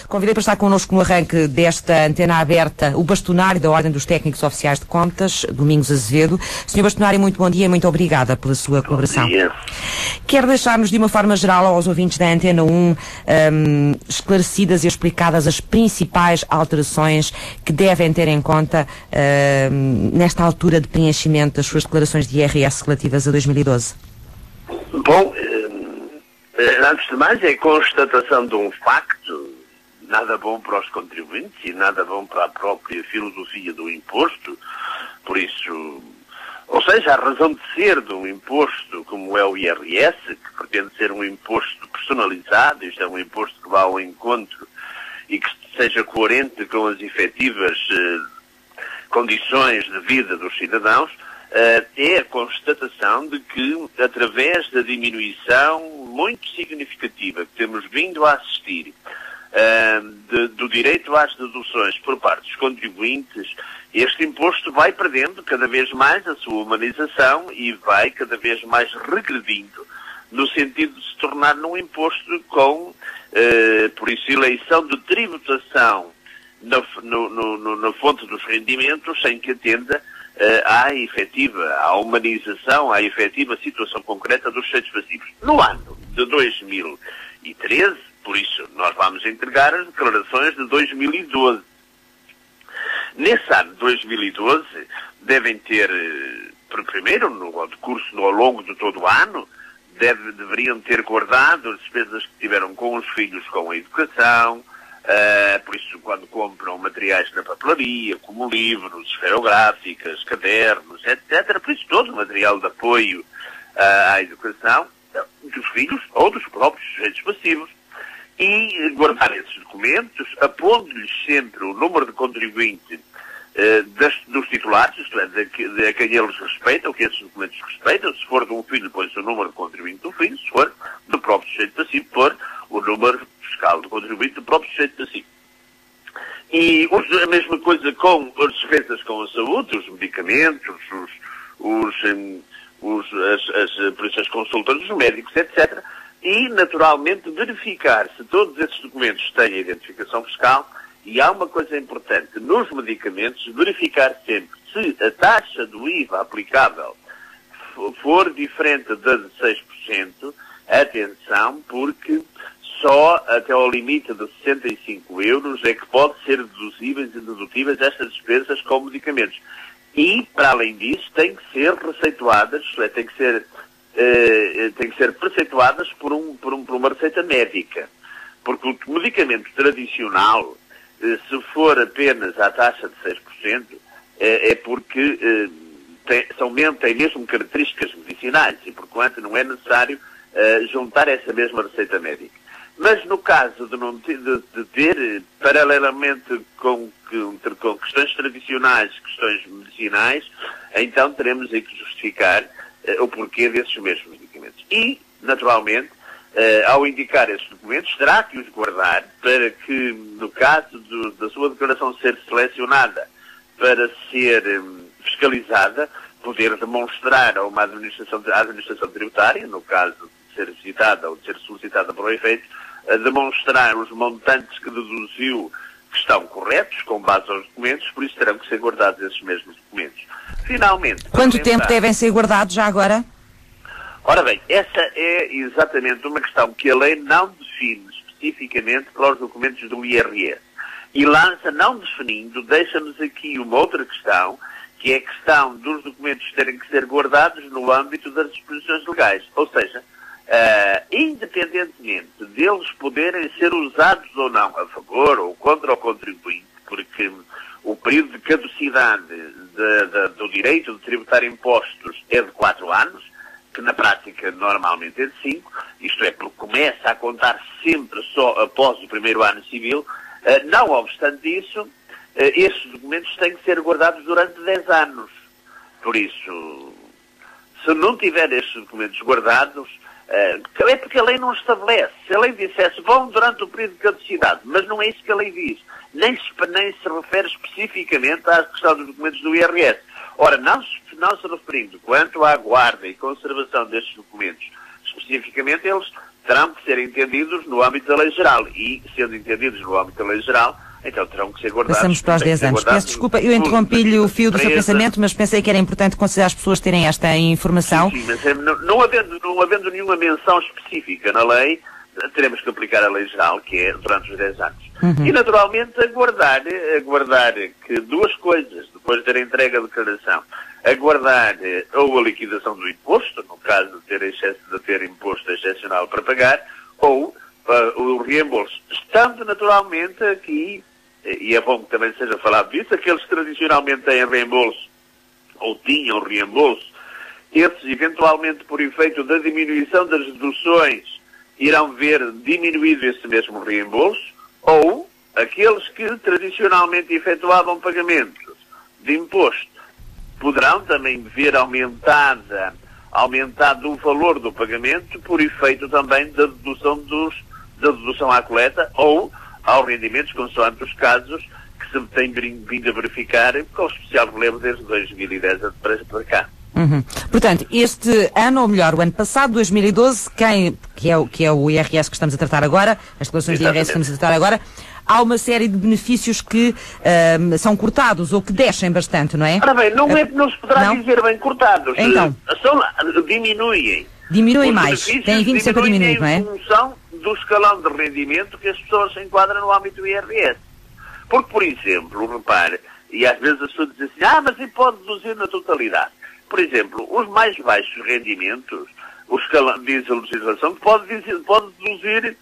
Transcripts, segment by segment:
Convidei para estar connosco no arranque desta antena aberta o bastonário da Ordem dos Técnicos Oficiais de Contas, Domingos Azevedo. Senhor bastonário, muito bom dia e muito obrigada pela sua colaboração. Bom dia. Quer deixar-nos de uma forma geral aos ouvintes da Antena 1 esclarecidas e explicadas as principais alterações que devem ter em conta nesta altura de preenchimento das suas declarações de IRS relativas a 2012? Bom, antes de mais é a constatação de um facto, nada bom para os contribuintes e nada bom para a própria filosofia do imposto. Por isso, ou seja, a razão de ser de um imposto como é o IRS, que pretende ser um imposto personalizado, isto é um imposto que vá ao encontro e que seja coerente com as efetivas condições de vida dos cidadãos, é a constatação de que, através da diminuição muito significativa que temos vindo a assistir do direito às deduções por parte dos contribuintes, este imposto vai perdendo cada vez mais a sua humanização e vai cada vez mais regredindo no sentido de se tornar um imposto com, por isso, eleição de tributação na fonte dos rendimentos, sem que atenda à humanização, à efetiva situação concreta dos sujeitos passivos. No ano de 2013, por isso, nós vamos entregar as declarações de 2012. Nesse ano de 2012, devem ter, primeiro, no decurso, ao longo de todo o ano, deveriam ter guardado as despesas que tiveram com os filhos com a educação, por isso, quando compram materiais na papelaria, como livros, esferográficas, cadernos, etc., por isso todo o material de apoio à educação dos filhos ou dos próprios sujeitos passivos, e guardar esses documentos, apondo-lhes sempre o número de contribuinte dos titulares, isto é, de quem eles respeitam, que esses documentos respeitam. Se for de um filho, põe-se o número de contribuinte do filho; se for do próprio sujeito passivo, pôr o número fiscal de contribuinte do próprio sujeito passivo. E a mesma coisa com as despesas com a saúde, os medicamentos, as consultas dos médicos, etc. E, naturalmente, verificar se todos esses documentos têm identificação fiscal. E há uma coisa importante: nos medicamentos, verificar sempre se a taxa do IVA aplicável for diferente da de 6%, atenção, porque só até ao limite de 65 euros é que pode ser deduzíveis e dedutíveis estas despesas com medicamentos. E, para além disso, têm que ser receituadas, têm que ser preceituadas por uma receita médica. Porque o medicamento tradicional, se for apenas à taxa de 6%, é porque tem mesmo características medicinais e, porquanto, não é necessário juntar essa mesma receita médica. Mas no caso de ter, paralelamente com questões tradicionais, questões medicinais, então teremos aí que justificar o porquê desses mesmos medicamentos. E, naturalmente, ao indicar esses documentos, terá que os guardar para que, no caso da sua declaração ser selecionada para ser fiscalizada, poder demonstrar a uma administração tributária, no caso de ser visitada ou de ser solicitada para o efeito, demonstrar os montantes que deduziu que estão corretos, com base aos documentos, por isso terão que ser guardados esses mesmos documentos. Finalmente... Quanto tempo devem ser guardados já agora? Ora bem, essa é exatamente uma questão que a lei não define especificamente para os documentos do IRS. E lança, não definindo, deixa-nos aqui uma outra questão, que é a questão dos documentos terem que ser guardados no âmbito das disposições legais. Ou seja, independentemente deles poderem ser usados ou não a favor ou contra o contribuinte, porque o período de caducidade do direito de tributar impostos é de 4 anos, que na prática normalmente é de 5, isto é, porque começa a contar sempre só após o primeiro ano civil. Não obstante isso, estes documentos têm que ser guardados durante 10 anos. Por isso, se não tiver estes documentos guardados, é porque a lei não estabelece. Se a lei dissesse, vão durante o período de caducidade, mas não é isso que a lei diz. Nem se refere especificamente à questão dos documentos do IRS. Ora, não se referindo quanto à guarda e conservação destes documentos, especificamente, eles terão que ser entendidos no âmbito da lei geral. E, sendo entendidos no âmbito da lei geral, então terão que ser guardados. Passamos para os 10 anos. Peço desculpa, eu interrompi-lhe o fio do seu pensamento, mas pensei que era importante considerar as pessoas terem esta informação. Sim, mas não havendo nenhuma menção específica na lei, teremos que aplicar a lei geral, que é durante os 10 anos. E, naturalmente, aguardar que duas coisas, depois de ter entregue a declaração, aguardar ou a liquidação do imposto, no caso de ter imposto excepcional para pagar, ou o reembolso. Estando, naturalmente, aqui, e é bom que também seja falado disso, aqueles que tradicionalmente têm reembolso, ou tinham reembolso, esses, eventualmente, por efeito da diminuição das deduções, irão ver diminuído esse mesmo reembolso, ou aqueles que tradicionalmente efetuavam pagamentos de imposto poderão também ver aumentado o valor do pagamento por efeito também da dedução à coleta ou aos rendimentos, consoante os casos que se tem vindo a verificar com especial relevo desde 2010 para cá. Portanto, este ano, ou melhor, o ano passado, 2012, que é o IRS que estamos a tratar agora, as declarações de IRS que estamos a tratar agora, há uma série de benefícios que são cortados ou que descem bastante, não é? Ora bem, não se poderá dizer bem cortados. Então, diminuem. Diminuem mais. Têm vindo sempre a diminuir, não é? Em função do escalão de rendimento que as pessoas se enquadram no âmbito do IRS. Porque, por exemplo, repare, e às vezes as pessoas dizem assim, mas ele pode deduzir na totalidade. Por exemplo, os mais baixos rendimentos, o escalão, diz a legislação, pode deduzir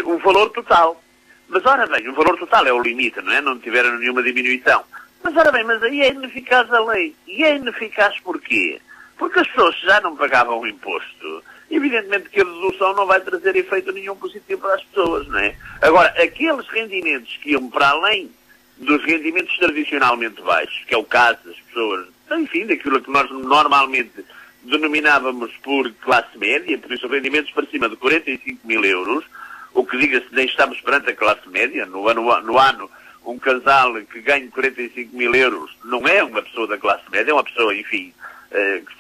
o valor total. Mas, ora bem, o valor total é o limite, não é? Não tiveram nenhuma diminuição. Mas, ora bem, mas aí é ineficaz a lei. E é ineficaz porquê? Porque as pessoas já não pagavam o imposto. Evidentemente que a dedução não vai trazer efeito nenhum positivo para as pessoas, não é? Agora, aqueles rendimentos que iam para além dos rendimentos tradicionalmente baixos, que é o caso das pessoas, enfim, daquilo que nós normalmente denominávamos por classe média, por isso rendimentos para cima de 45 mil euros, o que diga-se, nem estamos perante a classe média. No ano, um casal que ganha 45 mil euros não é uma pessoa da classe média, é uma pessoa, enfim,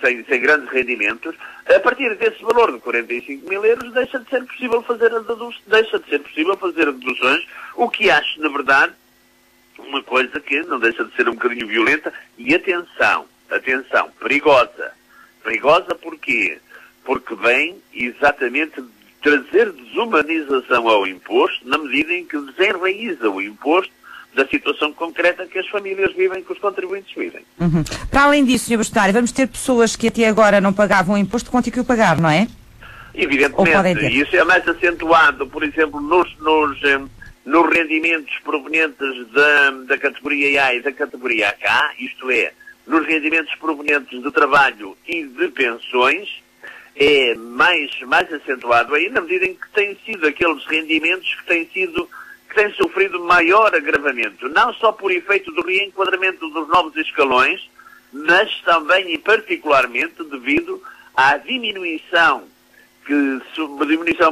sem grandes rendimentos. A partir desse valor de 45 mil euros deixa de ser possível fazer deduções, o que acho, na verdade, uma coisa que não deixa de ser um bocadinho violenta. E atenção, perigosa. Perigosa porquê? Porque vem exatamente trazer desumanização ao imposto, na medida em que desenraiza o imposto da situação concreta que as famílias vivem, que os contribuintes vivem. Para além disso, Sr. Bastonário, vamos ter pessoas que até agora não pagavam o imposto que vão ter que o pagar, não é? Evidentemente, e isso é mais acentuado, por exemplo, nos rendimentos provenientes da categoria A e da categoria K, isto é, nos rendimentos provenientes de trabalho e de pensões, é mais acentuado aí, na medida em que têm sido aqueles rendimentos que têm sofrido maior agravamento, não só por efeito do reenquadramento dos novos escalões, mas também e particularmente devido à diminuição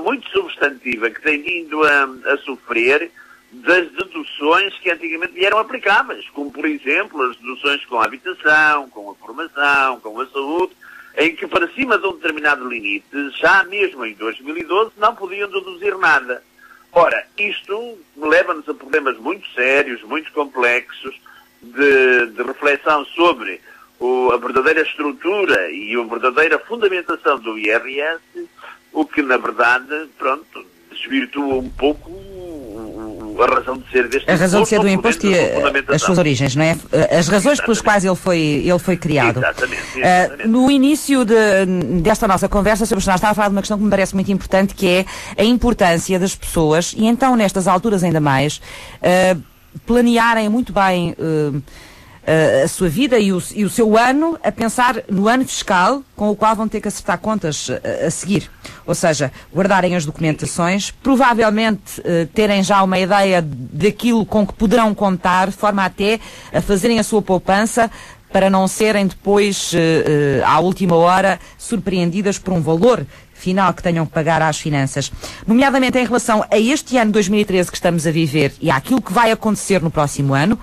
muito substantiva que tem vindo a sofrer das deduções que antigamente eram aplicáveis, como, por exemplo, as deduções com a habitação, com a formação, com a saúde, em que para cima de um determinado limite, já mesmo em 2012, não podiam deduzir nada. Ora, isto leva-nos a problemas muito sérios, muito complexos, de reflexão sobre a verdadeira estrutura e a verdadeira fundamentação do IRS, o que, na verdade, desvirtua um pouco a razão de ser deste imposto. A razão de ser do imposto e as suas origens, não é? As razões pelas quais ele foi criado. Exatamente. No início desta nossa conversa, Sr. Bastonário, estava a falar de uma questão que me parece muito importante, que é a importância das pessoas, e então, nestas alturas ainda mais, planearem muito bem a sua vida e o seu ano, a pensar no ano fiscal com o qual vão ter que acertar contas a seguir. Ou seja, guardarem as documentações, provavelmente terem já uma ideia daquilo com que poderão contar, de forma até a fazerem a sua poupança, para não serem depois, à última hora, surpreendidas por um valor final que tenham que pagar às finanças. Nomeadamente em relação a este ano 2013 que estamos a viver e àquilo que vai acontecer no próximo ano,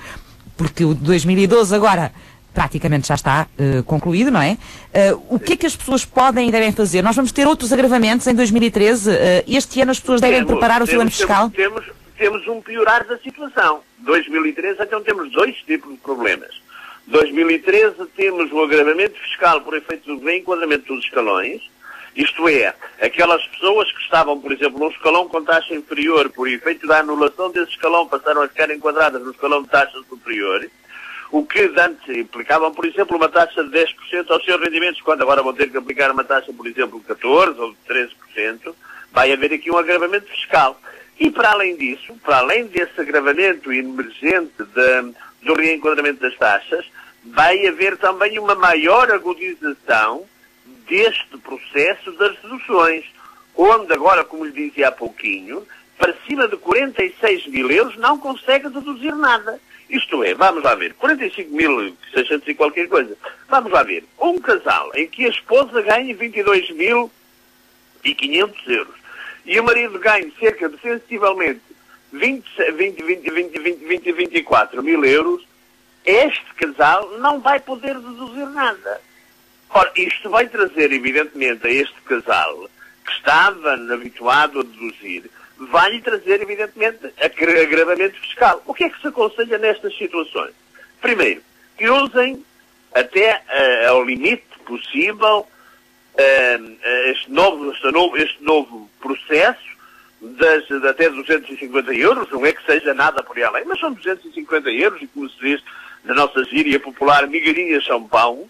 porque o de 2012 agora praticamente já está concluído, não é? O que é que as pessoas podem e devem fazer? Nós vamos ter outros agravamentos em 2013. Este ano as pessoas devem preparar o seu ano fiscal? Temos um piorar da situação. 2013, então temos dois tipos de problemas. 2013 temos o agravamento fiscal por efeito do reenquadramento dos escalões, isto é, aquelas pessoas que estavam, por exemplo, num escalão com taxa inferior, por efeito da anulação desse escalão, passaram a ficar enquadradas no escalão de taxa superior, o que antes implicavam, por exemplo, uma taxa de 10% aos seus rendimentos, quando agora vão ter que aplicar uma taxa, por exemplo, de 14% ou de 13%, vai haver aqui um agravamento fiscal. E para além disso, para além desse agravamento emergente do reenquadramento das taxas, vai haver também uma maior agudização deste processo das deduções, onde agora, como lhe dizia há pouquinho, para cima de 46 mil euros não consegue deduzir nada. Isto é, vamos lá ver, 45.600 e qualquer coisa. Vamos lá ver, um casal em que a esposa ganha 22.500 euros e o marido ganha cerca de, sensivelmente, 24 mil euros, este casal não vai poder deduzir nada. Ora, isto vai trazer, evidentemente, a este casal, que estava habituado a deduzir, vai-lhe trazer, evidentemente, agravamento fiscal. O que é que se aconselha nestas situações? Primeiro, que usem até ao limite possível este novo processo de até 250 euros, não é que seja nada por aí além, mas são 250 euros e, como se diz na nossa gíria popular, migalhinhas são pão.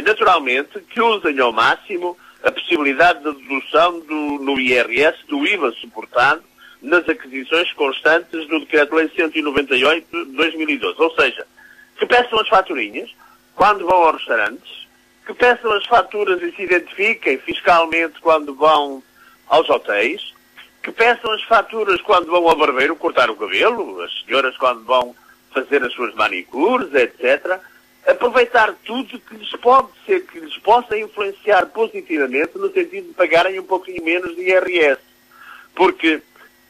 Naturalmente, que usem ao máximo a possibilidade de dedução no IRS do IVA suportado nas aquisições constantes do Decreto-Lei 198 de 2012. Ou seja, que peçam as faturinhas quando vão aos restaurantes, que peçam as faturas e se identifiquem fiscalmente quando vão aos hotéis, que peçam as faturas quando vão ao barbeiro cortar o cabelo, as senhoras quando vão fazer as suas manicures, etc. Aproveitar tudo que lhes possa influenciar positivamente no sentido de pagarem um pouquinho menos de IRS. Porque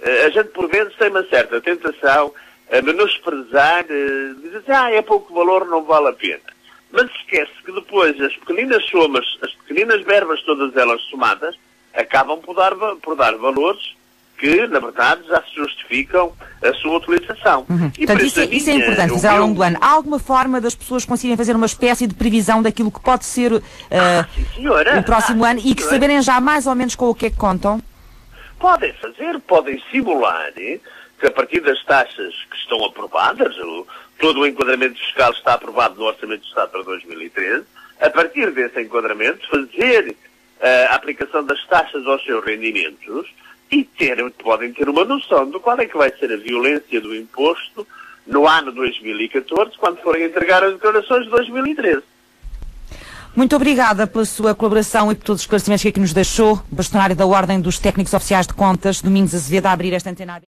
a gente por vezes tem uma certa tentação a menosprezar, dizer assim, é pouco valor, não vale a pena. Mas esquece que depois as pequeninas somas, as pequeninas verbas, todas elas somadas, acabam por dar valores que, na verdade, já se justificam a sua utilização. E portanto, isso é importante, fazer ao longo do ano. Há alguma forma das pessoas conseguirem fazer uma espécie de previsão daquilo que pode ser o próximo ano e que saberem já mais ou menos com o que é que contam? Podem fazer, podem simular que a partir das taxas que estão aprovadas, todo o enquadramento fiscal está aprovado no Orçamento do Estado para 2013, a partir desse enquadramento, fazer a aplicação das taxas aos seus rendimentos e podem ter uma noção de qual é que vai ser a violência do imposto no ano 2014, quando forem entregar as declarações de 2013. Muito obrigada pela sua colaboração e por todos os esclarecimentos que aqui nos deixou. Bastonário da Ordem dos Técnicos Oficiais de Contas, Domingos Azevedo, a abrir esta antena.